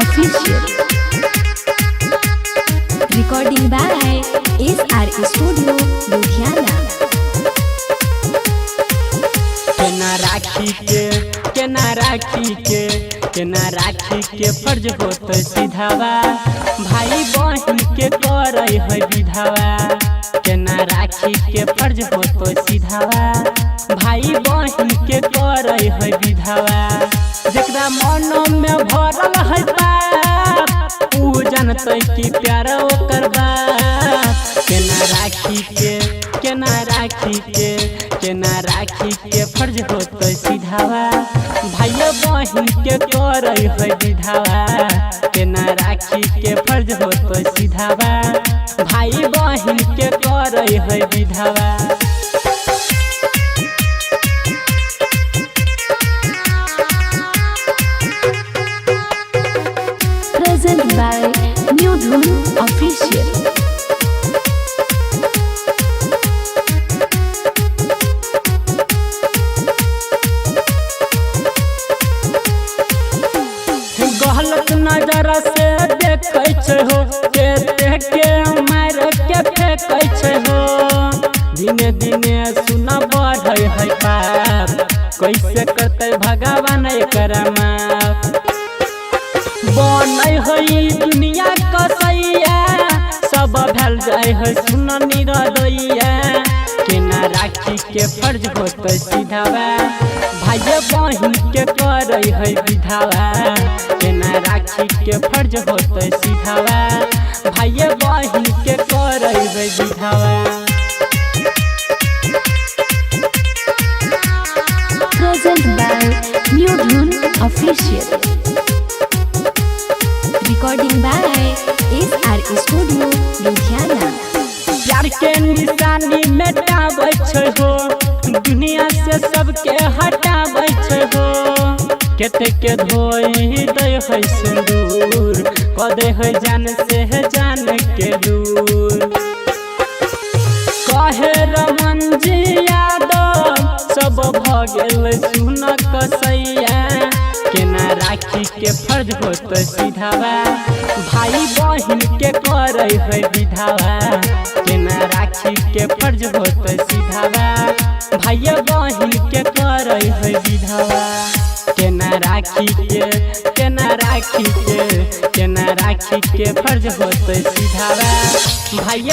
Official. Recording by SR Studio, Ludhiana. केना राखी के फर्ज होत सीधावा भाई बहन के करे है विधावा। केना राखी के फर्ज होत सीधावा भाई बहन के करे है विधावा। जेकरा मन में भरल है पाप ऊ जानते कि प्यार ओकर बाप। केना राखी के फर्ज होत सीधावा भाई बहन के करे है विधावा। केना राखी के फर्ज होत सीधावा भाई बहन के करे है विधावा। Present by New Dhun Official. गलत नजर से देखे छे हो के मार के फेंके छे हो। दिने दिने सुना बढ़े है पाप कैसे करते भगवान एकरा माफ। बनै है दुनिया कसैया सब भैल जाए है सुन निरदैया। केना राखी के फर्ज होत सीधावा भाई बहन के करे है विधावा। केना राखी के फर्ज होत सीधावा भाई बहन के करे है विधावा। Present by New Dhun Official. Recording by SR Studio, Ludhiana. प्यार के निशानी मिटाबै छे हो दुनिया से सबके हटाबै छे हो। केते के धोई दे है सिंदूर कदे है जान से है जान के दूर। कहे रमनजी यादव सब भगेल सुन कसैया। केना राखी के फर्ज होत सीधावा भाई बहन के करे है विधावा। केना राखी के फर्ज होत सीधावा भाई बहन के करे है विधावा। केना राखी के फर्ज होत सीधावा भाई